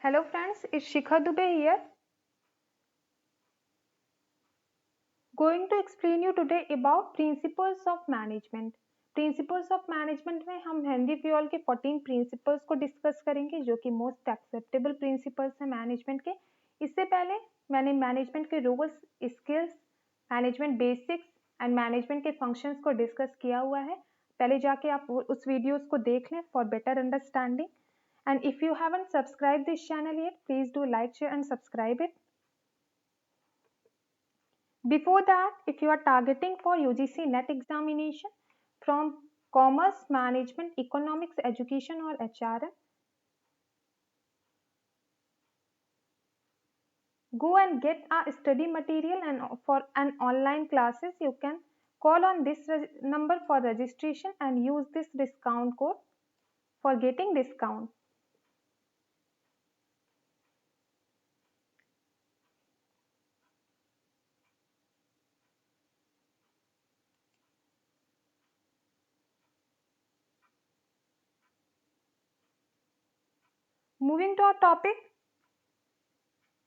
Hello friends, it's Shikha Dubey here. Going to explain you today about principles of management. Principles of management में हम Henry fuel के 14 principles को discuss करेंगे जो कि most acceptable principles हैं management के। इससे पहले मैंने मैनेजमेंट के roles, skills, management basics and management के फंक्शंस को डिस्कस किया हुआ है। पहले जाके आप उस वीडियोस को देख लें for better understanding. And if you haven't subscribed this channel yet, please do like, share and subscribe it. Before that, if you are targeting for UGC NET examination from Commerce, Management, Economics, Education or HRM, go and get a study material, and for an online classes you can call on this number for registration and use this discount code for getting discount. Moving to our topic,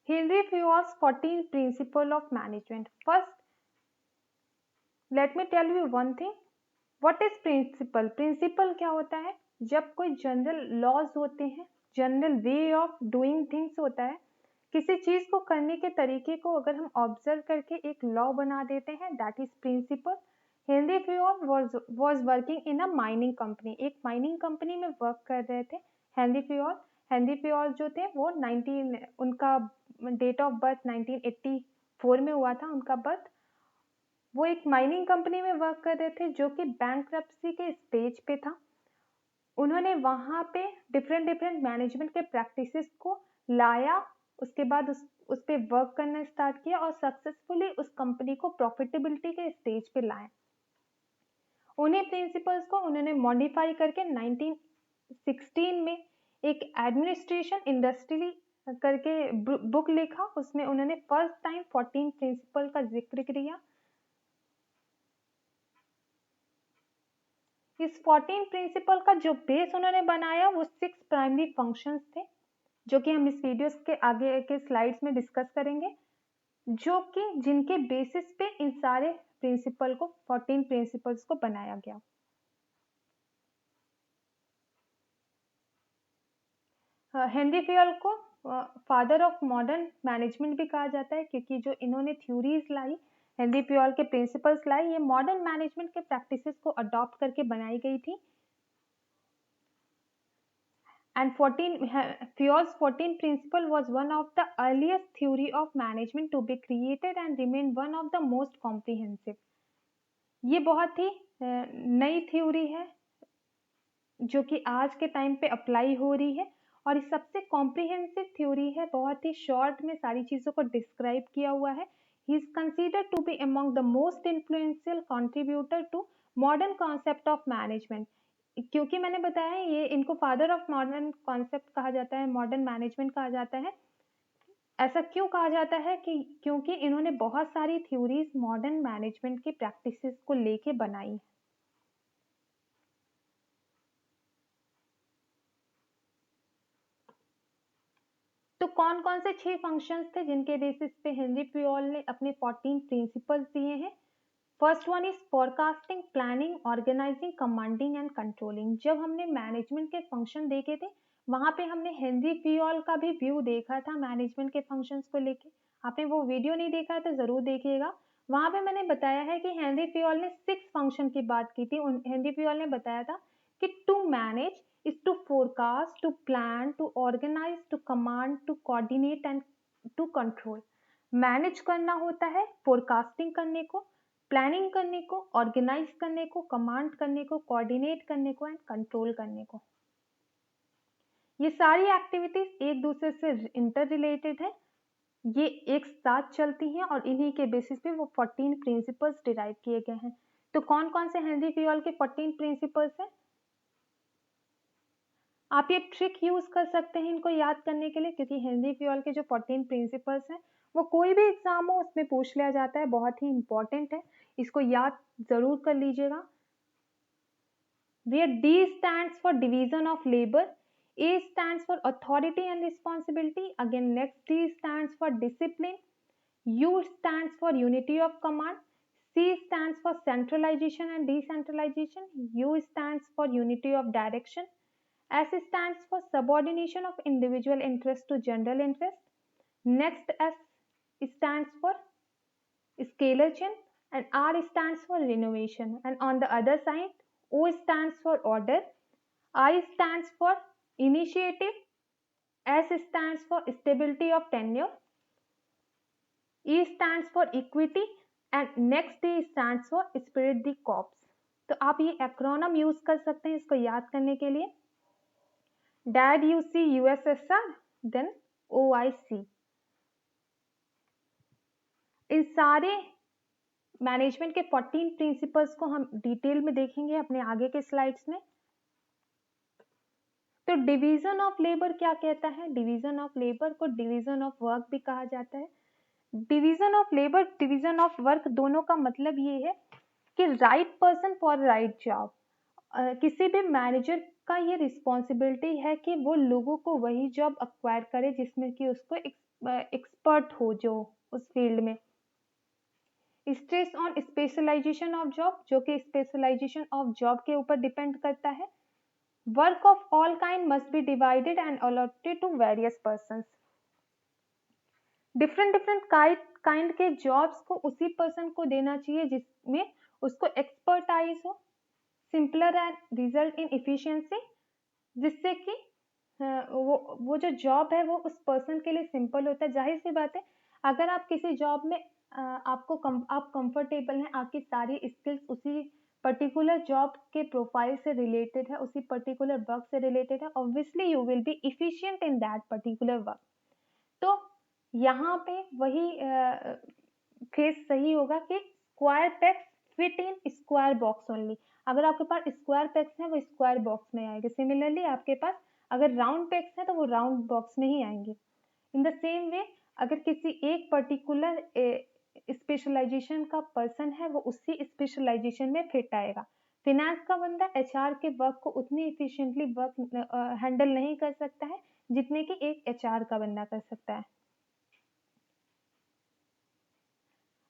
Henry Fayol's 14 principle of management. First, let me tell you one thing. What is principle? Principle क्या होता है? जब कोई general laws होते हैं, general way of doing things होता है, किसी चीज को करने के तरीके को अगर हम ऑब्जर्व करके एक लॉ बना देते हैं, that is principle. Henri Fayol was working in a mining company, एक माइनिंग कंपनी में वर्क कर रहे थे हेनरी फ्यूल जो थे वो उनका डेट ऑफ बर्थ 1984 में हुआ था उनका बर्थ। वो एक माइनिंग कंपनी में वर्क कर रहे थे जो कि बैंकरप्सी के स्टेज पे था। उन्होंने वहां पे डिफरेंट मैनेजमेंट के प्रैक्टिसेस को लाया, उसके बाद उस पे वर्क करना स्टार्ट किया और सक्सेसफुली उस कंपनी को प्रॉफिटेबिलिटी के स्टेज पे लाए। उन्हीं प्रिंसिपल्स को उन्होंने मॉडिफाई करके 1916 में एक एडमिनिस्ट्रेशन इंडस्ट्री करके बुक लिखा, उसमें उन्होंने फर्स्ट टाइम 14 प्रिंसिपल का जिक्र किया। इस 14 प्रिंसिपल का जो बेस उन्होंने बनाया वो 6 प्राइमरी फंक्शंस थे जो कि हम इस वीडियो के आगे के स्लाइड्स में डिस्कस करेंगे, जो कि जिनके बेसिस पे इन सारे प्रिंसिपल को 14 प्रिंसिपल्स को बनाया गया। हेनरी फ्यूल को फादर ऑफ मॉडर्न मैनेजमेंट भी कहा जाता है क्योंकि जो इन्होंने थ्योरीज लाई, हेनरी फ्यूल के प्रिंसिपल्स लाई, ये मॉडर्न मैनेजमेंट के प्रैक्टिसेस को अडॉप्ट करके बनाई गई थी। And Fayol's 14 principle was one of the earliest theory of management to be created and remained one of the most comprehensive. ये बहुत ही नई थ्योरी है जो कि आज के टाइम पे अप्लाई हो रही है और ये सबसे कॉम्प्रिहेंसिव थ्योरी है। बहुत ही शॉर्ट में सारी चीजों को डिस्क्राइब किया हुआ है। He is considered to be among the most influential contributor to modern concept of management. क्योंकि मैंने बताया ये इनको फादर ऑफ मॉडर्न कॉन्सेप्ट कहा जाता है, मॉडर्न मैनेजमेंट कहा जाता है। ऐसा क्यों कहा जाता है कि क्योंकि इन्होंने बहुत सारी थ्योरीज मॉडर्न मैनेजमेंट की प्रैक्टिसेस को लेके बनाई। तो कौन कौन से 6 फंक्शंस थे जिनके बेसिस पे हेनरी फ्यूल ने अपने 14 प्रिंसिपल्स दिए हैं? First one is forecasting, planning, organising, commanding and controlling. जब हमने मैनेजमेंट के फंक्शन देखे थे वहां पे हमने हेनरी फ्यूल का भी व्यू देखा था मैनेजमेंट के फंक्शंस को लेके। आपने वो वीडियो नहीं देखा है तो जरूर देखिएगा। वहां पे मैंने बताया है कि हेनरी फ्यूल ने 6 फंक्शन की बात की थी। हेनरी फ्यूल ने बताया था कि to manage is to forecast, to plan, to organize, to command, to coordinate and to control. Manage करना होता है, फोरकास्टिंग करने को, प्लानिंग करने को, ऑर्गेनाइज करने को, कमांड करने को, कोऑर्डिनेट करने को एंड कंट्रोल करने को। ये सारी एक्टिविटीज एक दूसरे से इंटर रिलेटेड है, ये एक साथ चलती हैं और इन्हीं के बेसिस पे वो 14 प्रिंसिपल्स डिराइव किए गए हैं। तो कौन कौन से हेनरी फ्यूल के 14 प्रिंसिपल्स हैं? आप ये ट्रिक यूज कर सकते हैं इनको याद करने के लिए, क्योंकि हेनरी फ्यूल के जो 14 प्रिंसिपल्स हैं वो कोई भी एग्जाम हो उसमें पूछ लिया जाता है, बहुत ही इंपॉर्टेंट है, इसको याद जरूर कर लीजिएगा। Where D stands for division of labour, A stands for authority and responsibility. Again, next D stands for discipline. U stands for unity of command. C stands for centralization and decentralization. U stands for unity of direction. S stands for subordination of individual interest to general interest. Next S stands for scalar chain, and R stands for renovation. And on the other side, O stands for order, I stands for initiative, S stands for stability of tenure, E stands for equity, and next D stands for spirit de corps. तो आप ये acronym use कर सकते हैं इसको याद करने के लिए. Dad U C USSR, then OIC. इन सारे मैनेजमेंट के 14 प्रिंसिपल्स को हम डिटेल में देखेंगे अपने आगे के स्लाइड्स में. तो डिवीजन ऑफ लेबर क्या कहता है? डिवीजन ऑफ लेबर को डिवीजन ऑफ वर्क भी कहा जाता है. Division of labour, division of work, दोनों का मतलब ये है कि right person for right job. किसी भी मैनेजर का ये रिस्पॉन्सिबिलिटी है कि वो लोगों को वही जॉब अक्वायर करे जिसमें कि उसको एक्सपर्ट हो जो उस फील्ड में. Stress on specialisation of job, जो कि स्पेशलाइजेशन ऑफ जॉब के ऊपर डिपेंड करता है. Work of all kind must be divided and allotted to various persons. Different kind के जॉब्स को उसी पर्सन को देना चाहिए जिसमें उसको एक्सपर्टाइज हो. Simpler and result in efficiency, जिससे कि वो जो जॉब है वो उस पर्सन के लिए सिंपल होता है. जाहिर सी बात है, अगर आप किसी जॉब में आप कंफर्टेबल हैं, आपकी सारी स्किल्स उसी पर्टिकुलर जॉब के प्रोफाइल से रिलेटेड है, उसी पर्टिकुलर वर्क से रिलेटेड है, obviously you will be efficient in that particular work. तो यहाँ पे वही केस सही होगा कि square pegs fit in square box only. अगर आपके पास स्क्वायर पेग्स हैं वो स्क्वायर बॉक्स में आएंगे. सिमिलरली आपके पास अगर राउंड पेग्स हैं तो वो राउंड बॉक्स में ही आएंगे. इन द सेम वे, अगर किसी एक पर्टिकुलर स्पेशलाइजेशन का पर्सन है वो उसी स्पेशलाइजेशन में फिट आएगा. फिनेंस का बंदा HR के वर्क को उतनी इफिशिएंटली वर्क हैंडल नहीं कर सकता है जितने कि एक HR का बंदा कर सकता है.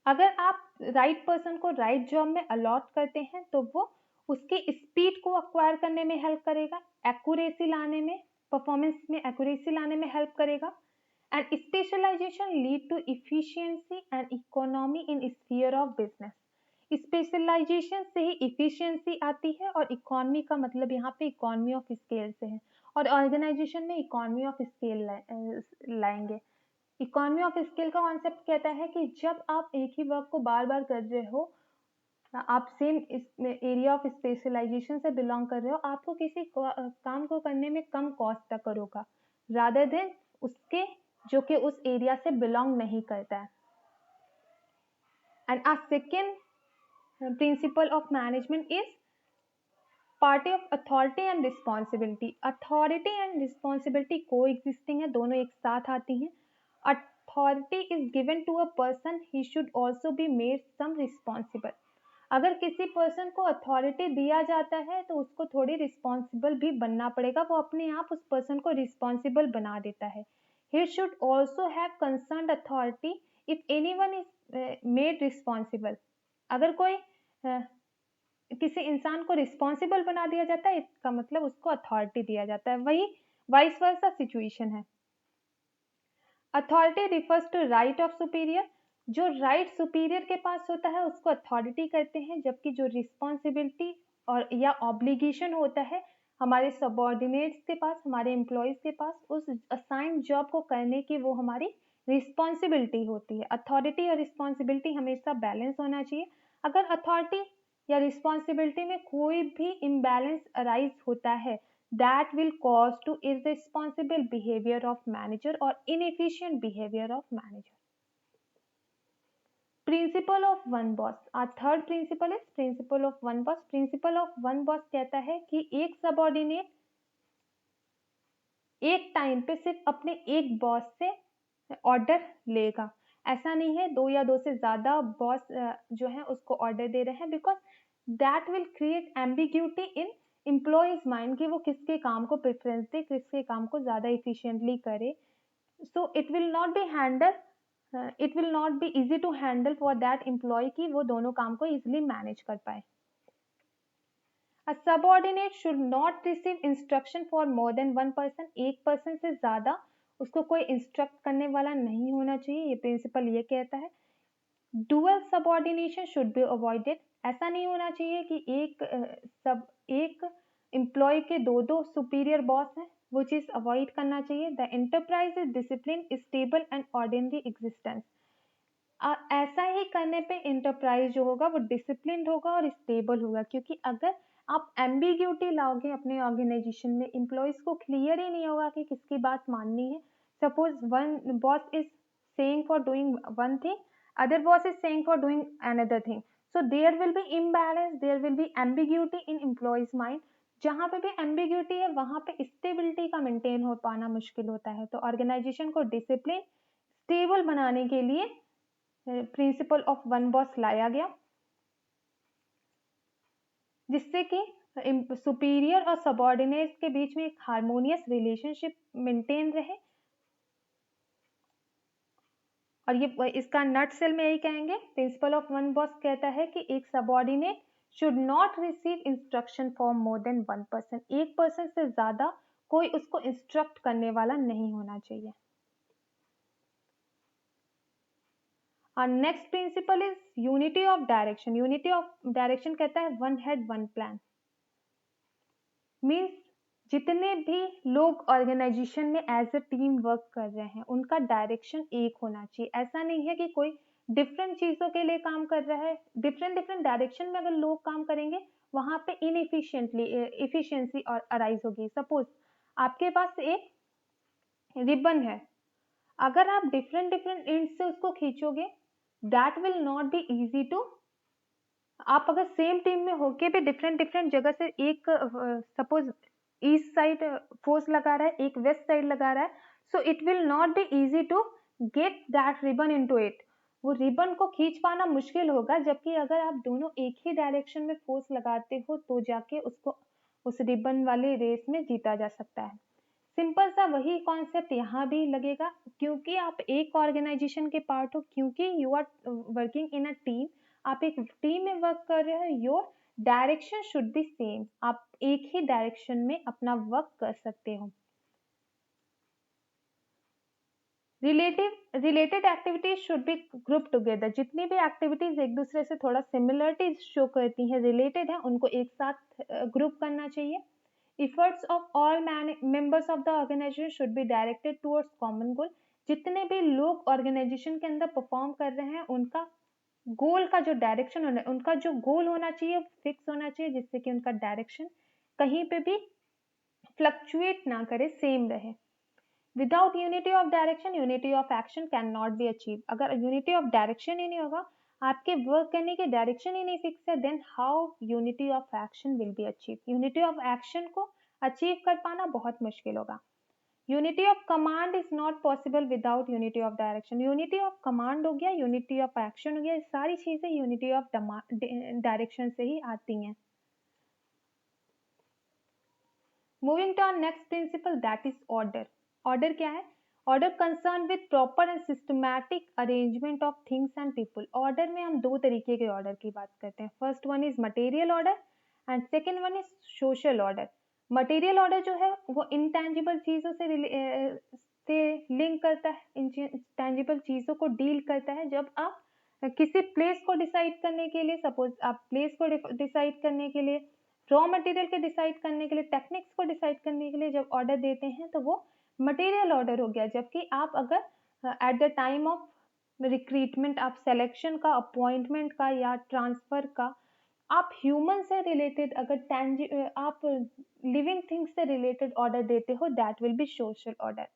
अगर आप राइट पर्सन को राइट जॉब में अलॉट करते हैं तो वो उसकी स्पीड को अक्वायर करने में हेल्प करेगा, एक्यूरेसी लाने में, परफॉर्मेंस में एक्यूरेसी लाने में हेल्प करेगा. And specialisation lead to efficiency and economy in sphere of business. Specialisation से ही इफिशियंसी आती है और इकोनॉमी का मतलब यहाँ पे इकोनॉमी ऑफ स्केल से है, और ऑर्गेनाइजेशन में इकोनॉमी ऑफ स्केल लाएंगे. इकोनॉमी ऑफ स्केल का कॉन्सेप्ट कहता है कि जब आप एक ही वर्क को बार बार कर रहे हो, आप सेम एरिया ऑफ स्पेशलाइजेशन से बिलोंग कर रहे हो, आपको किसी काम को करने में कम कॉस्ट तक होगा रादर देन उसके जो कि उस एरिया से बिलोंग नहीं करता है. And a second principle of management is party of authority and responsibility. Authority and responsibility को एग्जिस्टिंग है, दोनों एक साथ आती हैं. Authority is given to a person, he should also be made some responsible. अगर किसी पर्सन को अथॉरिटी दिया जाता है तो उसको थोड़ी रिस्पॉन्सिबल भी बनना पड़ेगा. वो अपने आप उस पर्सन को रिस्पॉन्सिबल बना देता है. He should also have concerned authority if anyone is made responsible. अगर कोई किसी इंसान को रिस्पॉन्सिबल बना दिया जाता है इसका मतलब उसको अथॉरिटी दिया जाता है. वही वाइस वर्सा सिचुएशन है. Authority refers to right of superior. जो राइट सुपीरियर के पास होता है उसको अथॉरिटी कहते हैं, जबकि जो रिस्पॉन्सिबिलिटी और या ऑब्लिगेशन होता है हमारे सबऑर्डिनेट्स के पास, हमारे एम्प्लॉयज के पास, उस असाइंड जॉब को करने की वो हमारी रिस्पॉन्सिबिलिटी होती है. अथॉरिटी और रिस्पॉन्सिबिलिटी हमेशा बैलेंस होना चाहिए. अगर अथॉरिटी या रिस्पॉन्सिबिलिटी में कोई भी इम्बैलेंस अराइज होता है, that will cause to irresponsible behavior of manager or inefficient behavior of manager. Principle of one boss. Our third principle is principle of one boss. Principle of one boss कहता है कि एक subordinate एक time पे सिर्फ अपने एक boss से ऑर्डर लेगा. ऐसा नहीं है 2 या 2 से ज्यादा बॉस जो है उसको ऑर्डर दे रहे हैं, because that will create ambiguity in employees mind कि वो किसके काम को प्रेफरेंस दे, किसके काम को ज़्यादा इफिशिएंटली करे. So it will not be handle, it will not be easy to handle for that employ कि वो दोनों काम को इजिली मैनेज कर पाए. A subordinate should not receive instruction for more than one person. एक पर्सन से ज्यादा उसको कोई इंस्ट्रक्ट करने वाला नहीं होना चाहिए, ये प्रिंसिपल ये कहता है. Dual subordination should be avoided. ऐसा नहीं होना चाहिए कि एक एम्प्लॉय के दो सुपीरियर बॉस हैं, वो चीज अवॉइड करना चाहिए. The enterprise is discipline, stable and ordinary existence. ऐसा ही करने पे एंटरप्राइज जो होगा वो डिसिप्लिन होगा और स्टेबल होगा. क्योंकि अगर आप एम्बिग्यूटी लाओगे अपने ऑर्गेनाइजेशन में, एम्प्लॉयज को क्लियर ही नहीं होगा कि किसकी बात माननी है. Suppose one boss is saying for doing one thing, other boss is saying for doing another thing, so there will be imbalance, there will be ambiguity in employees mind. जहाँ पे भी ambiguity है वहाँ पे stability का maintain हो पाना मुश्किल होता है. तो ऑर्गेनाइजेशन को डिसिप्लिन स्टेबल बनाने के लिए प्रिंसिपल ऑफ वन बॉस लाया गया, जिससे कि सुपीरियर और सबऑर्डिनेट के बीच में एक हार्मोनियस रिलेशनशिप मेंटेन रहे. और ये इसका नट सेल में यही कहेंगे, प्रिंसिपल ऑफ वन बॉस कहता है कि एक subordinate should not receive instruction from more than one person. एक पर्सन से ज्यादा कोई उसको इंस्ट्रक्ट करने वाला नहीं होना चाहिए. और next principle is unity of direction. Unity of direction कहता है one head one plan. Means जितने भी लोग ऑर्गेनाइजेशन में एज अ टीम वर्क कर रहे हैं उनका डायरेक्शन एक होना चाहिए. ऐसा नहीं है कि कोई डिफरेंट चीजों के लिए काम कर रहा है. डिफरेंट डायरेक्शन में अगर लोग काम करेंगे वहां पे इफिशियंसी और अराइज होगी. सपोज आपके पास एक रिबन है, अगर आप डिफरेंट एंड से उसको खींचोगे that will not be easy to. आप अगर सेम टीम में होके भी डिफरेंट जगह से एक सपोज ईस्ट साइड फोर्स लगा रहा है, एक वेस्ट साइड लगा रहा है, so it will not be easy to get that ribbon into it. वो रिबन को खींच पाना मुश्किल होगा. जबकि अगर आप दोनों एक ही डायरेक्शन में फोर्स लगाते हो तो जाके उसको उस रिबन वाली रेस में जीता जा सकता है. सिंपल सा वही कॉन्सेप्ट यहाँ भी लगेगा. क्योंकि आप एक ऑर्गेनाइजेशन के पार्ट हो, क्योंकि you are working in a team, आप एक टीम में वर्क कर रहे हो, your direction should be same. आप एक ही डायरेक्शन में अपना वर्क कर सकते हो. Related activities should be group together. जितनी भी एक्टिविटीज एक दूसरे से थोड़ा सिमिलरिटीज शो करती हैं, रिलेटेड है, उनको एक साथ ग्रुप करना चाहिए. Efforts of all members of the organization should be directed towards common goal. जितने भी लोग ऑर्गेनाइजेशन के अंदर परफॉर्म कर रहे हैं उनका गोल का जो डायरेक्शन होना, उनका जो गोल होना चाहिए फिक्स होना चाहिए, जिससे कि उनका डायरेक्शन कहीं पे भी फ्लक्चुएट ना करे, सेम रहे. Without unity of direction unity of action can not be achieve. अगर यूनिटी ऑफ डायरेक्शन ही नहीं होगा, आपके वर्क करने के डायरेक्शन ही नहीं फिक्स है, then how unity of action will be achieve. Unity of action को अचीव कर पाना बहुत मुश्किल होगा. Unity of command is not possible without unity of direction. Unity of command हो गया, यूनिटी ऑफ एक्शन हो गया, सारी चीजें यूनिटी ऑफ डायरेक्शन से ही आती हैं. Moving to our next principle, that is order. Order क्या है? Order concern with proper and systematic arrangement of things and people. Order में हम दो तरीके के ऑर्डर की बात करते हैं. First one is material order and second one is social order. Material order जो है वो इंटेंजिबल चीजों से लिंक करता है, इंटेंजिबल चीजों को डील करता है. जब आप किसी प्लेस को डिसाइड करने के लिए, सपोज आप प्लेस को डिसाइड करने के लिए, रॉ मटेरियल के डिसाइड करने के लिए, टेक्निक्स को डिसाइड करने के लिए जब ऑर्डर देते हैं तो वो मटेरियल ऑर्डर हो गया. जबकि आप अगर eight the time of recruitment, आप सिलेक्शन का, अपॉइंटमेंट का या ट्रांसफर का, आप ह्यूमन से रिलेटेड, अगर आप लिविंग थिंग्स से रिलेटेड ऑर्डर देते हो, that will be social order.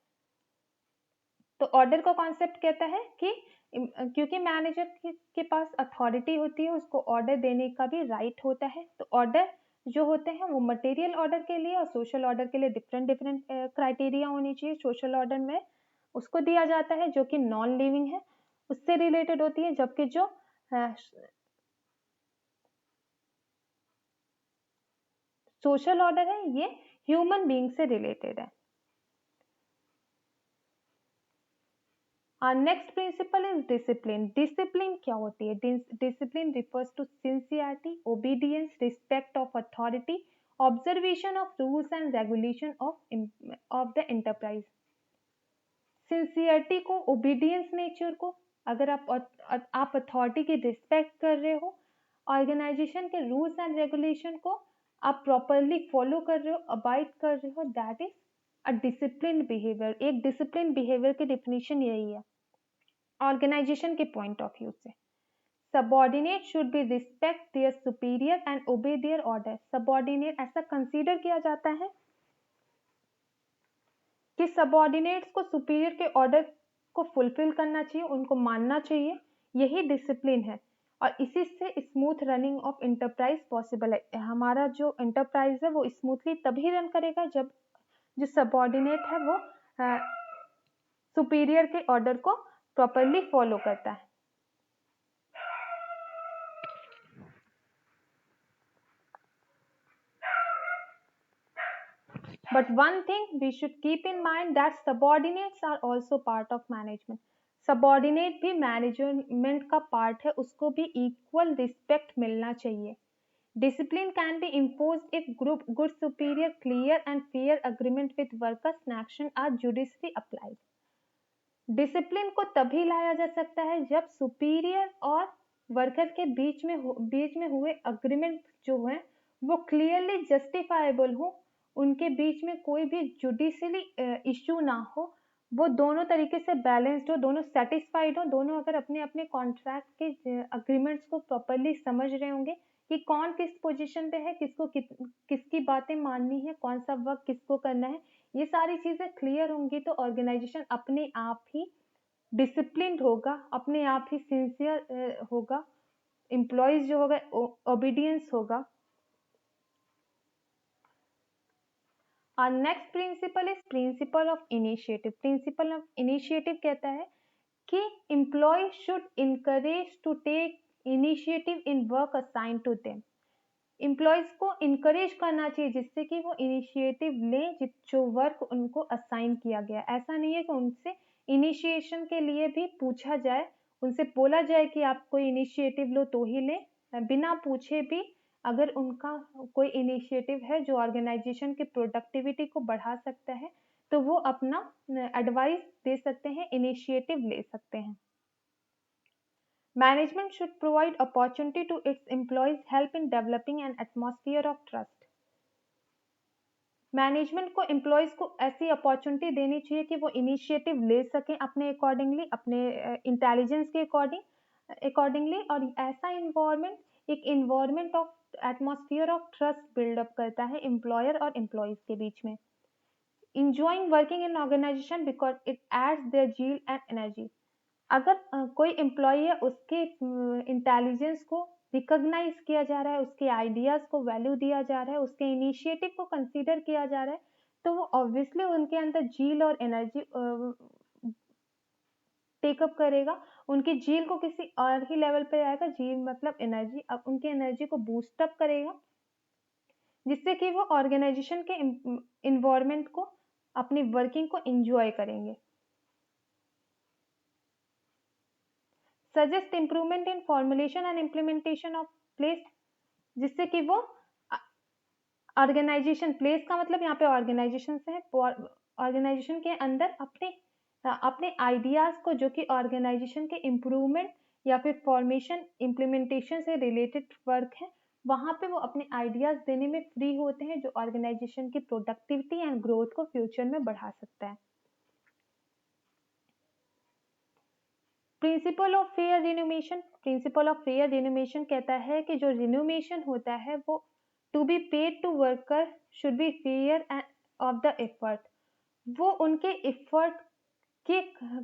तो ऑर्डर का कॉन्सेप्ट कहता है कि क्योंकि मैनेजर के पास अथॉरिटी होती है, उसको ऑर्डर देने का भी राइट होता है. तो ऑर्डर जो होते हैं वो मटेरियल ऑर्डर के लिए और सोशल ऑर्डर के लिए डिफरेंट क्राइटेरिया होनी चाहिए. सोशल ऑर्डर में उसको दिया जाता है जो कि नॉन लिविंग है, उससे रिलेटेड होती है. जबकि जो सोशल ऑर्डर है, ये ह्यूमन बीइंग से रिलेटेड है। Our next principle is discipline. Discipline क्या होती है? Discipline refers to sincerity, obedience, respect of authority, observation of rules and regulation of the enterprise. Sincerity को, ओबीडियंस नेचर को, अगर आप अथॉरिटी की रिस्पेक्ट कर रहे हो, ऑर्गेनाइजेशन के रूल्स एंड रेगुलेशन को आप प्रॉपरली फॉलो कर रहे हो, अबाइड कर रहे हो, that is a discipline behaviour. एक डिसिप्लिन बिहेवियर की डेफिनेशन यही है ऑर्गेनाइजेशन के पॉइंट ऑफ व्यू से। Subordinate should be respect there superior and ओबे देयर ऑर्डर। सबॉर्डिनेट ऐसा कंसीडर किया जाता है कि सबॉर्डिनेट्स को सुपीरियर के ऑर्डर को फुलफिल करना चाहिए, उनको मानना चाहिए, यही डिसिप्लिन है। और इसी से smooth running of enterprise possible है। हमारा जो इंटरप्राइज है वो स्मूथली तभी रन करेगा जब जो सबॉर्डिनेट है वो सुपीरियर के ऑर्डर को प्रॉपरली फॉलो करता है। But one thing we should keep in mind that subordinates are also part of management. Subordinate भी मैनेजमेंट का पार्ट है, उसको भी इक्वल रिस्पेक्ट मिलना चाहिए। Discipline can be imposed if good superior clear and fair agreement with workers and action are judiciously applied. Discipline को तभी लाया जा सकता है जब सुपीरियर और वर्कर के बीच में हुए अग्रीमेंट जो है वो क्लियरली जस्टिफाइबल हो, उनके बीच में कोई भी जुडिशियली इश्यू ना हो, वो दोनों तरीके से बैलेंस्ड हो, दोनों सेटिस्फाइड हो, दोनों अगर अपने अपने कॉन्ट्रैक्ट के अग्रीमेंट्स को प्रॉपरली समझ रहे होंगे कि कौन किस पोजीशन पे है, किसको किसकी बातें माननी है, कौन सा वर्क किसको करना है, ये सारी चीजें क्लियर होंगी तो ऑर्गेनाइजेशन अपने आप ही डिसिप्लिन होगा, अपने आप ही सिंसियर होगा, एम्प्लॉयज जो होगा ओबीडियंस होगा। Our next principle is principle of initiative. Principle of initiative कहता है कि employees should encourage to take initiative in work assigned to them. Employees को इनकरेज करना चाहिए जिससे कि वो इनिशिएटिव लें जो वर्क उनको असाइन किया गया। ऐसा नहीं है कि उनसे इनिशिएशन के लिए भी पूछा जाए, उनसे बोला जाए कि आप कोई इनिशिएटिव लो तो ही लें, बिना पूछे भी अगर उनका कोई इनिशिएटिव है जो ऑर्गेनाइजेशन की प्रोडक्टिविटी को बढ़ा सकता है तो वो अपना एडवाइस दे सकते हैं, इनिशिएटिव ले सकते हैं। Management should provide opportunity to its employees, help in developing an atmosphere of trust. Management को एम्प्लॉयज को ऐसी अपॉर्चुनिटी देनी चाहिए कि वो इनिशिएटिव ले सकें अपने अकॉर्डिंगली, अपने इंटेलिजेंस के अकॉर्डिंगली, और ऐसा इन्वायरमेंट, एक environment of atmosphere of trust build up करता है एम्प्लॉयर और एम्प्लॉयज के बीच में। Enjoying working in organization because it adds their zeal and energy. अगर कोई एम्प्लॉय है उसके इंटेलिजेंस को रिकॉग्नाइज किया जा रहा है, उसके आइडियाज को वैल्यू दिया जा रहा है, उसके इनिशिएटिव को कंसीडर किया जा रहा है, तो वो ऑब्वियसली उनके अंदर जील और एनर्जी टेकअप करेगा, उनकी जील को किसी और ही लेवल पे आएगा। जील मतलब एनर्जी, अब उनकी एनर्जी को बूस्ट अप करेगा जिससे कि वो ऑर्गेनाइजेशन के इन्वायरमेंट को, अपनी वर्किंग को एंजॉय करेंगे। Suggest improvement in formulation and implementation of place, जिससे कि वो ऑर्गेनाइजेशन, प्लेस का मतलब यहाँ पे ऑर्गेनाइजेशन से है, ऑर्गेनाइजेशन के अंदर अपने आइडियाज को जो कि ऑर्गेनाइजेशन के इम्प्रूवमेंट या फिर फॉर्मेशन इम्प्लीमेंटेशन से रिलेटेड वर्क है, वहां पे वो अपने आइडियाज देने में फ्री होते हैं जो ऑर्गेनाइजेशन की प्रोडक्टिविटी एंड ग्रोथ को फ्यूचर में बढ़ा सकता है। Principle of fair remuneration. Principle of fair remuneration कहता है कि जो रिन्यूमेशन होता है वो to be paid to worker should be fair of the effort, वो उनके एफर्ट के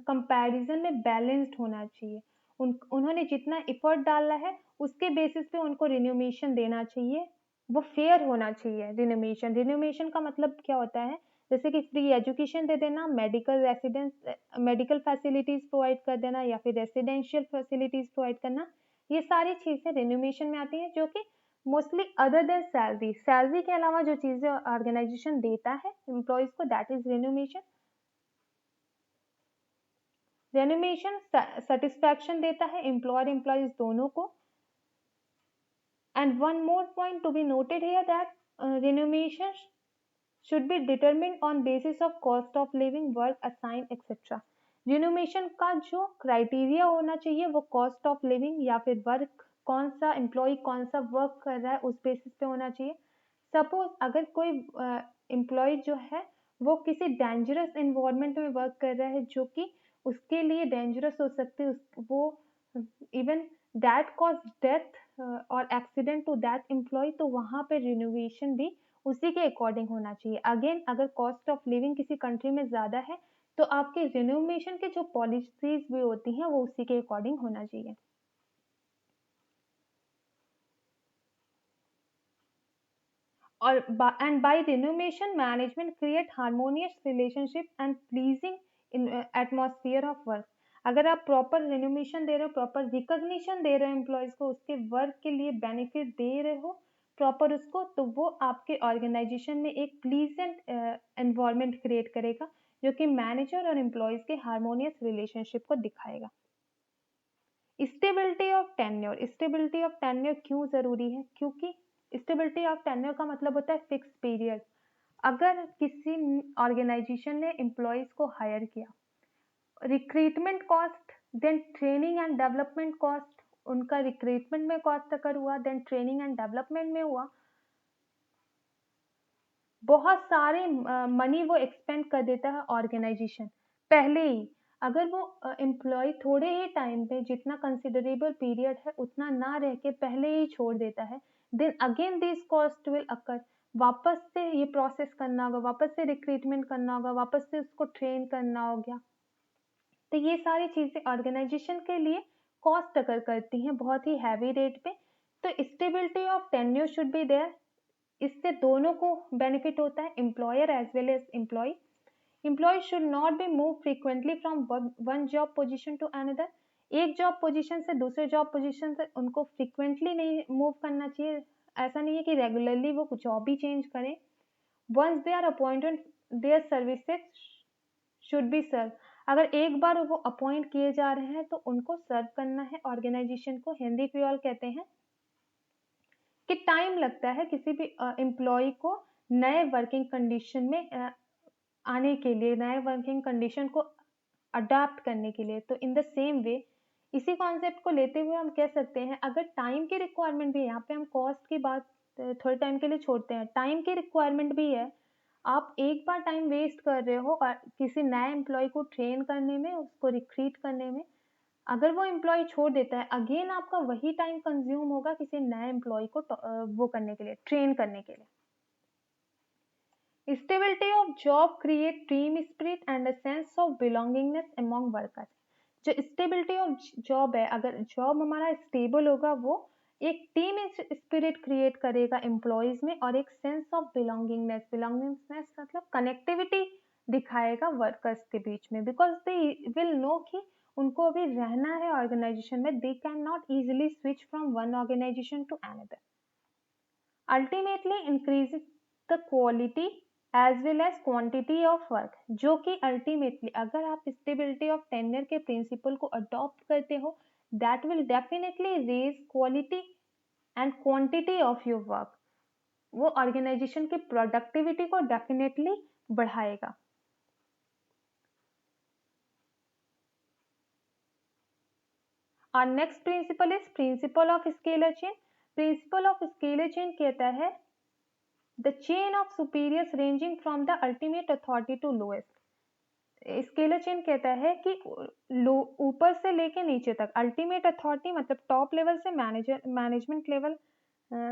कंपैरिजन में बैलेंस्ड होना चाहिए। उन्होंने जितना एफर्ट डाला है उसके बेसिस पे उनको रिन्यूमेशन देना चाहिए, वो फेयर होना चाहिए। रिन्यूमेशन, रिन्यूमेशन का मतलब क्या होता है, जैसे कि फ्री एजुकेशन दे देना, मेडिकल फैसिलिटीज प्रोवाइड कर देना या फिर रेसिडेंशियल फैसिलिटीज प्रोवाइड करना, ये सारी चीजें रिन्यूमेशन में आती हैं जो कि mostly other than salary, salary के अलावा जो चीजें ऑर्गेनाइजेशन देता है एम्प्लॉयज को, that is remuneration. Remuneration satisfaction देता है एम्प्लॉयर एम्प्लॉयज दोनों को। And one more point to be noted here that remuneration should be determined on basis of cost of living, work assigned etc. रिन्यूमेशन का जो criteria होना चाहिए वो कॉस्ट ऑफ लिविंग या फिर वर्क, कौन सा एम्प्लॉय कौन सा वर्क कर रहा है उस बेसिस पे होना चाहिए। सपोज अगर कोई एम्प्लॉय जो है वो किसी डेंजरस इन्वायरमेंट में वर्क कर रहा है जो कि उसके लिए डेंजरस हो सकती है, वो इवन दैट कॉज डेथ और एक्सीडेंट टू दैट एम्प्लॉय, तो वहां पे रिनोवेशन भी उसी के अकॉर्डिंग होना चाहिए। अगेन अगर कॉस्ट ऑफ लिविंग किसी कंट्री में ज्यादा है तो आपके रिनोवेशन के जो पॉलिसीज भी होती हैं वो उसी के अकॉर्डिंग होना चाहिए। और and by renovation management create harmonious relationship and pleasing in atmosphere of work। अगर आप प्रॉपर रिनोवेशन दे रहे हो, प्रॉपर रिकॉग्निशन दे रहे हो एम्प्लॉयज को, उसके वर्क के लिए बेनिफिट दे रहे हो प्रॉपर उसको, तो वो आपके ऑर्गेनाइजेशन में एक प्लीजेंट एनवायरनमेंट क्रिएट करेगा जो कि मैनेजर और एम्प्लॉयज के हार्मोनियस रिलेशनशिप को दिखाएगा। Stability of tenure, stability of tenure क्यों जरूरी है? क्योंकि स्टेबिलिटी ऑफ टेन्योर का मतलब होता है फिक्स पीरियड। अगर किसी ऑर्गेनाइजेशन ने एम्प्लॉयज को हायर किया, recruitment cost, then training and development cost, उनका रिक्रूटमेंट में कॉस्ट अकर हुआ, देन ट्रेनिंग एंड डेवलपमेंट में हुआ, बहुत सारे मनी वो एक्सपेंड कर देता है ऑर्गेनाइजेशन पहले ही। अगर वो एम्प्लॉय थोड़े ही टाइम पे जितना कंसिडरेबल पीरियड है उतना ना रह के पहले ही छोड़ देता है, then again this cost will occur. वापस से ये प्रोसेस करना होगा, वापस से रिक्रूटमेंट करना होगा, वापस से उसको ट्रेन करना हो गया, तो ये सारी चीजें ऑर्गेनाइजेशन के लिए कॉस्ट अकर करती हैं बहुत ही हैवी रेट पे। तो stability of tenure should be there, इससे दोनों को बेनिफिट होता है, employer as well as employ. Employ should not be move frequently from one job position to another. एक जॉब पोजीशन से दूसरे जॉब पोजीशन से उनको फ्रीक्वेंटली नहीं मूव करना चाहिए। ऐसा नहीं है कि रेगुलरली वो जॉब भी चेंज करें। Once they are appointed their services should be serve. अगर एक बार वो अपॉइंट किए जा रहे हैं तो उनको सर्व करना है ऑर्गेनाइजेशन को। हिंदी फ्यूअल कहते हैं कि टाइम लगता है किसी भी एम्प्लॉय को नए वर्किंग कंडीशन में आने के लिए, नए वर्किंग कंडीशन को अडाप्ट करने के लिए। तो इन द सेम वे इसी कॉन्सेप्ट को लेते हुए हम कह सकते हैं अगर टाइम की रिक्वायरमेंट भी है, यहाँ पे हम कॉस्ट की बात थोड़े टाइम के लिए छोड़ते हैं, टाइम की रिक्वायरमेंट भी है, आप एक बार टाइम वेस्ट कर रहे हो और किसी नए एम्प्लॉय को ट्रेन करने में, उसको रिक्रूट करने में, अगर वो एम्प्लॉय छोड़ देता है अगेन आपका वही टाइम कंज्यूम होगा किसी नए एम्प्लॉय को वो करने के लिए, ट्रेन करने के लिए। Stability of job create team spirit and a sense of belongingness among workers. जो स्टेबिलिटी ऑफ जॉब है, अगर जॉब हमारा स्टेबल होगा वो एक टीम स्पिरिट क्रिएट करेगा एम्प्लॉयज में और एक सेंस ऑफ बिलोंगिंगनेस, बिलोंगिंगनेस मतलब कनेक्टिविटी दिखाएगा वर्कर्स के बीच में, बिकॉज दे विल नो कि उनको अभी रहना है ऑर्गेनाइजेशन में, they can not easily switch from one organisation to another. Ultimately increase the quality as well as quantity of work, जो कि अल्टीमेटली अगर आप स्टेबिलिटी ऑफ टेन्योर के प्रिंसिपल को अडॉप्ट करते हो, that will definitely raise quality and quantity of your work. वो organisation की प्रोडक्टिविटी को डेफिनेटली बढ़ाएगा। Our next principle is principle of scalar chain. Principle of scalar chain कहता है the chain of superiors ranging from the ultimate authority to lowest. Scalar chain कहता है कि ऊपर से लेके नीचे तक, अल्टीमेट अथॉरिटी मतलब टॉप लेवल से manager, management level,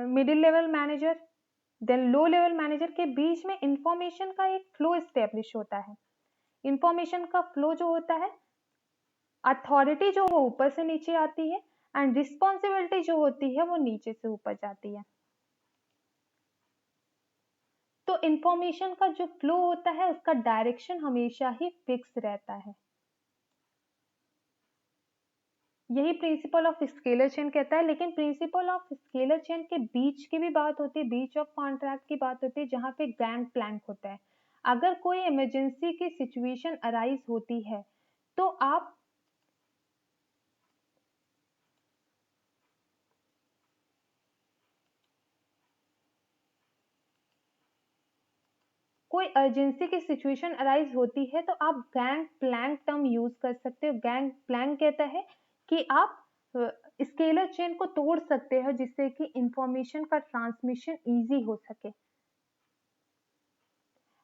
middle level manager, then low level manager के बीच में इंफॉर्मेशन का एक फ्लो स्टेब्लिश होता है। इंफॉर्मेशन का फ्लो जो होता है, अथॉरिटी जो वो ऊपर से नीचे आती है एंड रिस्पॉन्सिबिलिटी जो होती है वो नीचे से ऊपर जाती है। तो इंफॉर्मेशन का जो फ्लो होता है उसका डायरेक्शन हमेशा ही फिक्स रहता है। यही प्रिंसिपल ऑफ स्केलर चेन कहता है। लेकिन प्रिंसिपल ऑफ स्केलर चेन के बीच की भी बात होती है, बीच ऑफ कॉन्ट्रैक्ट की बात होती है, जहाँ पे गैंग प्लैंक होता है। अगर कोई इमरजेंसी की सिचुएशन अराइज होती है तो आप कोई अर्जेंसी की सिचुएशन अराइज होती है तो आप गैंग प्लैंक टर्म यूज कर सकते हो। गैंग प्लैंक कहता है कि आप स्केलर चेन को तोड़ सकते हो जिससे कि इंफॉर्मेशन का ट्रांसमिशन इजी हो सके।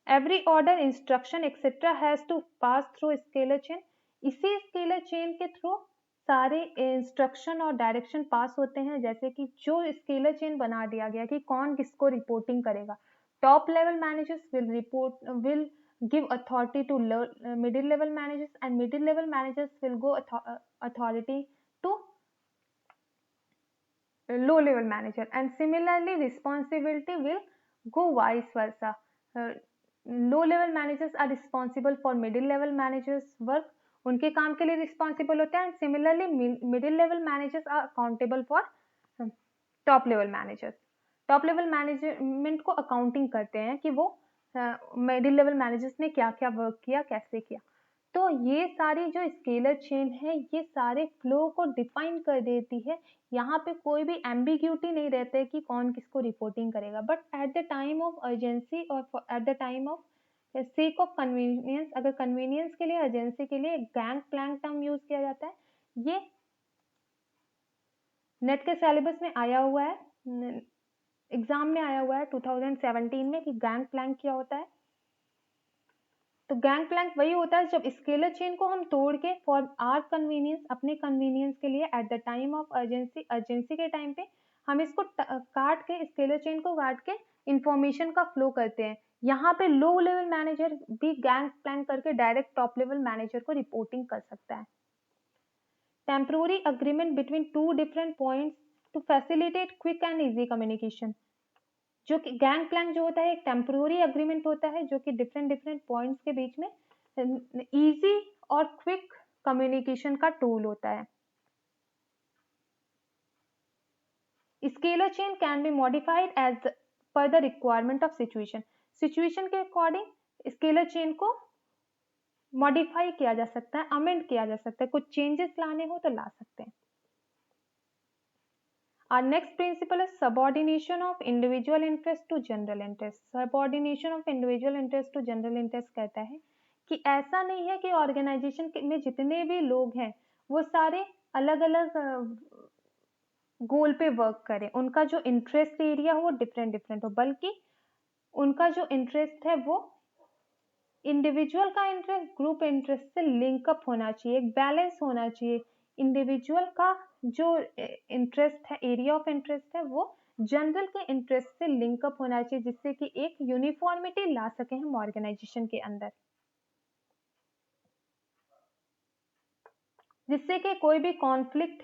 Every order, instruction etcetera has to pass through scalar chain. इसी स्केलर चेन के थ्रू सारे इंस्ट्रक्शन और डायरेक्शन पास होते हैं। जैसे कि जो स्केलर चेन बना दिया गया कि कौन किसको रिपोर्टिंग करेगा। Top level managers will give authority to middle level managers, and middle level managers will go authority to low level manager, and similarly responsibility will go vice versa. Low level managers are responsible for middle level managers work, उनके काम के लिए responsible होते हैं। And similarly middle level managers are accountable for top level managers. Top level management को accounting करते हैं कि वो मिडिल लेवल मैनेजर्स ने क्या क्या वर्क किया, कैसे किया। तो ये सारी जो स्केलर चेन है ये सारे फ्लो को डिफाइन कर देती है। यहाँ पे कोई भी एम्बिग्यूटी नहीं रहता है कि कौन किसको रिपोर्टिंग करेगा। But at the time of urgency और at the time of sake of convenience, अगर कन्वीनियंस के लिए, अर्जेंसी के लिए गैंग प्लैंक टर्म यूज किया जाता है। ये नेट के सिलेबस में आया हुआ है, एग्जाम में आया हुआ है 2017 में कि गैंग प्लैंक क्या होता है। तो गैंग प्लैंक वही होता है जब स्केलर चेन को हम तोड़ के फॉर आर कन्वीनियंस, अपने कन्वीनियंस के लिए eight the time of urgency, urgency के टाइम पे हम इसको काट के, स्केलर चेन को काट के इंफॉर्मेशन का फ्लो करते हैं। यहाँ पे लो लेवल मैनेजर भी गैंग प्लैंक करके डायरेक्ट टॉप लेवल मैनेजर को रिपोर्टिंग कर सकता है। Temporary agreement between two different points to facilitate quick and easy communication. जो कि गैंग प्लैंक जो होता है एक टेम्पररी अग्रीमेंट होता है जो कि डिफरेंट पॉइंट्स के बीच में इजी और क्विक कम्युनिकेशन का टूल होता है। Scalar chain can be modified as per the requirement of situation. Situation के अकॉर्डिंग स्केलर चेन को मॉडिफाई किया जा सकता है, अमेंड किया जा सकता है, कुछ चेंजेस लाने हो तो ला सकते हैं। Our next principle is subordination of individual interest to general interest. Subordination of individual interest to general interest कहता है कि ऐसा नहीं है कि ऑर्गेनाइजेशन में जितने भी लोग हैं वो सारे अलग अलग गोल पे वर्क करें, उनका जो इंटरेस्ट एरिया हो वो डिफरेंट हो, बल्कि उनका जो इंटरेस्ट है वो इंडिविजुअल का इंटरेस्ट ग्रुप इंटरेस्ट से लिंकअप होना चाहिए, एक बैलेंस होना चाहिए। इंडिविजुअल का जो इंटरेस्ट है, एरिया ऑफ इंटरेस्ट है, वो जनरल के इंटरेस्ट से लिंकअप होना चाहिए जिससे कि एक यूनिफॉर्मिटी ला सके हम ऑर्गेनाइजेशन के अंदर, जिससे कि कोई भी कॉन्फ्लिक्ट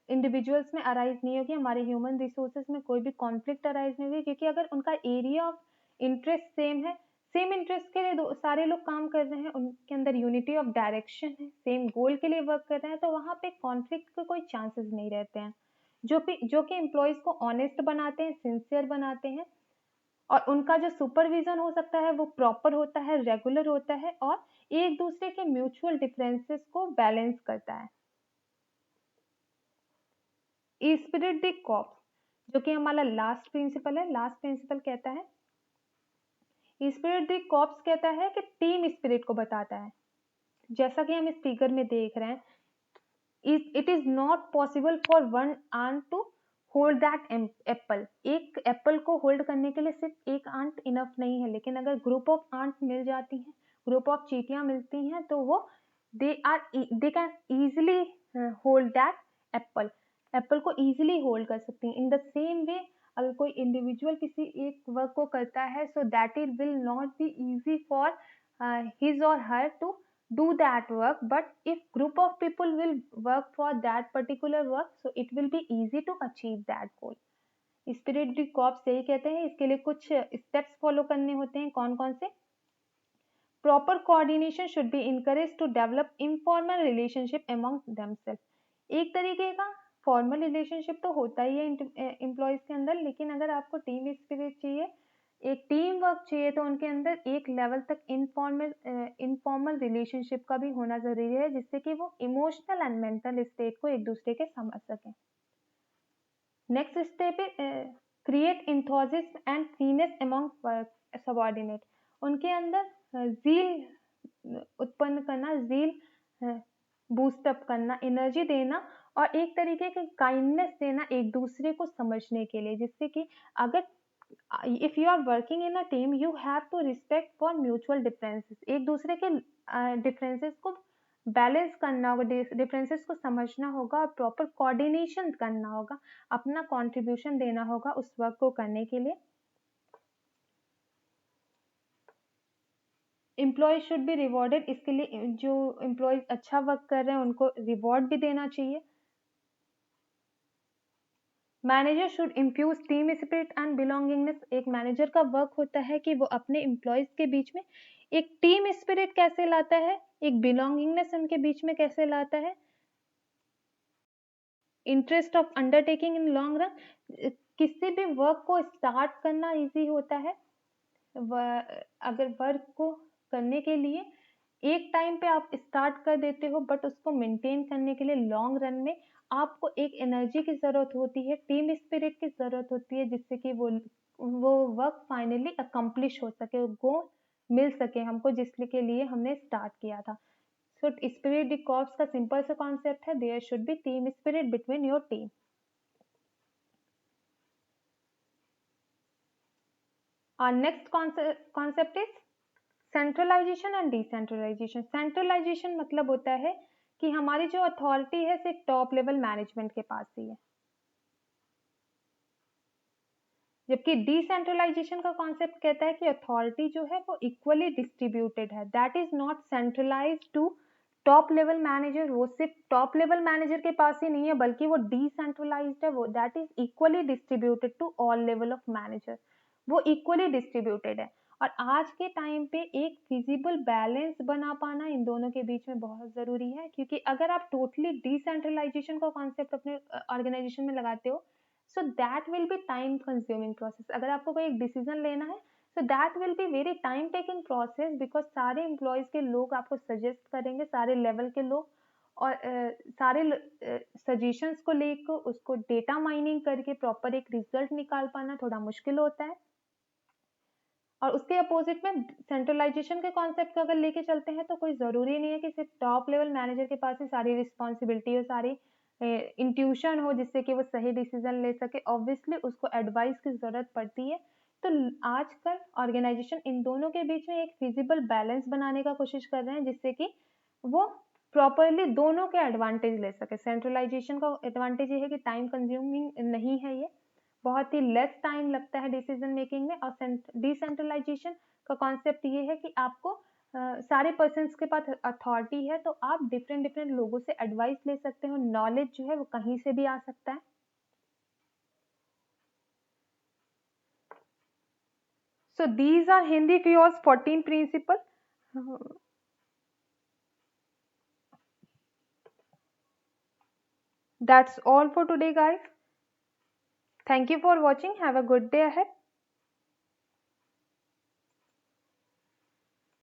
इंडिविजुअल्स में अराइज नहीं होगी, हमारे ह्यूमन रिसोर्सेज में कोई भी कॉन्फ्लिक्ट अराइज नहीं होगी। क्योंकि अगर उनका एरिया ऑफ इंटरेस्ट सेम है, सेम इंटरेस्ट के लिए सारे लोग काम कर रहे हैं, उनके अंदर यूनिटी ऑफ डायरेक्शन है, सेम गोल के लिए वर्क कर रहे हैं, तो वहां पे कॉन्फ्लिक्ट के कोई चांसेस नहीं रहते हैं, जो कि एम्प्लॉयज को ऑनेस्ट बनाते हैं, सिंसियर बनाते हैं, और उनका जो सुपरविजन हो सकता है वो प्रॉपर होता है, रेगुलर होता है, और एक दूसरे के म्यूचुअल डिफरेंसेस को बैलेंस करता है। स्पिरिट द कॉर्प्स, जो कि हमारा लास्ट प्रिंसिपल है। लास्ट प्रिंसिपल कहता है, स्पिरिट द कॉर्प्स कहता है कि टीम स्पिरिट को बताता है। जैसा कि हम इस फिगर में देख रहे हैं, it is not possible for one ant to hold that apple. एक एप्पल को होल्ड करने के लिए सिर्फ एक आंट इनफ नहीं है, लेकिन अगर ग्रुप ऑफ आंट मिल जाती हैं, ग्रुप ऑफ चींटियां मिलती हैं, तो वो they can easily hold that Apple, Apple को इजिली होल्ड कर सकती हैं। इन द सेम वे अगर कोई इंडिविजुअल किसी एक वर्क को करता है, so that it will not be easy for his or her to do that work, but if group of people will work for that particular work, so it will be easy to achieve that goal. Spirit de corps यही कहते हैं। इसके लिए कुछ steps follow करने होते हैं। कौन कौन से? Proper coordination should be encourage to develop informal relationship among themselves. एक तरीके का फॉर्मल रिलेशनशिप तो होता ही है एम्प्लॉयज के अंदर, लेकिन अगर आपको टीम स्पिरिट चाहिए, एक टीम वर्क चाहिए, तो उनके अंदर एक लेवल तक इनफॉर्मल रिलेशनशिप का भी होना जरूरी है, जिससे कि वो इमोशनल एंड मेंटल स्टेट को एक दूसरे के समझ सकें। नेक्स्ट स्टेप है create enthusiasm and freeness among subordinate. उनके अंदर जील उत्पन्न करना, जील बूस्टअप करना, एनर्जी देना और एक तरीके का काइंडनेस देना एक दूसरे को समझने के लिए, जिससे कि अगर if you are working in a team you have to respect for mutual differences, एक दूसरे के डिफरेंसेस को बैलेंस करना होगा, डिफरेंसेस को समझना होगा और प्रॉपर कोऑर्डिनेशन करना होगा, अपना कंट्रीब्यूशन देना होगा उस वर्क को करने के लिए। एम्प्लॉय शुड बी रिवॉर्डेड, इसके लिए जो एम्प्लॉय अच्छा वर्क कर रहे हैं उनको रिवॉर्ड भी देना चाहिए। Manager should infuse team spirit and belongingness. एक मैनेजर का वर्क होता है कि वो अपने एम्प्लॉयज के बीच में एक टीम स्पिरिट कैसे लाता है, एक बिलोंगिंगनेस उनके बीच में कैसे लाता है, interest of undertaking in long run. किसी भी वर्क को स्टार्ट करना इजी होता है, अगर वर्क को करने के लिए एक टाइम पे आप स्टार्ट कर देते हो, बट उसको मेंटेन करने के लिए लॉन्ग रन में आपको एक एनर्जी की जरूरत होती है, टीम स्पिरिट की जरूरत होती है, जिससे कि वो वर्क फाइनली अकम्प्लिश हो सके, गोल मिल सके हमको जिसके लिए हमने स्टार्ट किया था। सो स्पिरिट द कॉर्प्स का सिंपल सा कॉन्सेप्ट है, there should be team spirit between your team. Our next concept is centralisation and decentralisation. Centralisation मतलब होता है कि हमारी जो अथॉरिटी है सिर्फ टॉप लेवल मैनेजमेंट के पास ही है, जबकि डिसेंट्रलाइजेशन का कॉन्सेप्ट कहता है कि अथॉरिटी जो है वो इक्वली डिस्ट्रीब्यूटेड है, that is not centralised to top level manager. वो सिर्फ टॉप लेवल मैनेजर के पास ही नहीं है, बल्कि वो डिसेंट्रलाइज्ड है, वो that is equally distributed to all level of manager, वो इक्वली डिस्ट्रीब्यूटेड है। और आज के टाइम पे एक फिजिबल बैलेंस बना पाना इन दोनों के बीच में बहुत जरूरी है, क्योंकि अगर आप टोटली डिसेंट्रलाइजेशन का कॉन्सेप्ट अपने ऑर्गेनाइजेशन में लगाते हो, so that will be time consuming process. अगर आपको कोई एक डिसीजन लेना है, so that will be very time taking process, because सारे एम्प्लॉयज के लोग आपको सजेस्ट करेंगे, सारे लेवल के लोग, और सारे सजेशंस को लेकर उसको डेटा माइनिंग करके प्रॉपर एक रिजल्ट निकाल पाना थोड़ा मुश्किल होता है। और उसके अपोजिट में सेंट्रलाइजेशन के कॉन्सेप्ट को अगर लेके चलते हैं, तो कोई जरूरी नहीं है कि सिर्फ टॉप लेवल मैनेजर के पास ही सारी रिस्पॉन्सिबिलिटी हो, सारी इंट्यूशन हो, जिससे कि वो सही डिसीजन ले सके। ऑब्वियसली उसको एडवाइस की जरूरत पड़ती है। तो आजकल ऑर्गेनाइजेशन इन दोनों के बीच में एक फिजिबल बैलेंस बनाने का कोशिश कर रहे हैं, जिससे कि वो प्रॉपरली दोनों के एडवांटेज ले सके। सेंट्रलाइजेशन का एडवांटेज ये है कि टाइम कंज्यूमिंग नहीं है, ये बहुत ही लेस टाइम लगता है डिसीजन मेकिंग में। और डिसेंट्रलाइजेशन का कॉन्सेप्ट ये है कि आपको सारे पर्सन्स के पास अथॉरिटी है, तो आप डिफरेंट डिफरेंट लोगों से एडवाइस ले सकते हो, नॉलेज जो है वो कहीं से भी आ सकता है। So these are Hindi Kio's 14 principles. That's all for today, guys. Thank you for watching. Have a good day ahead.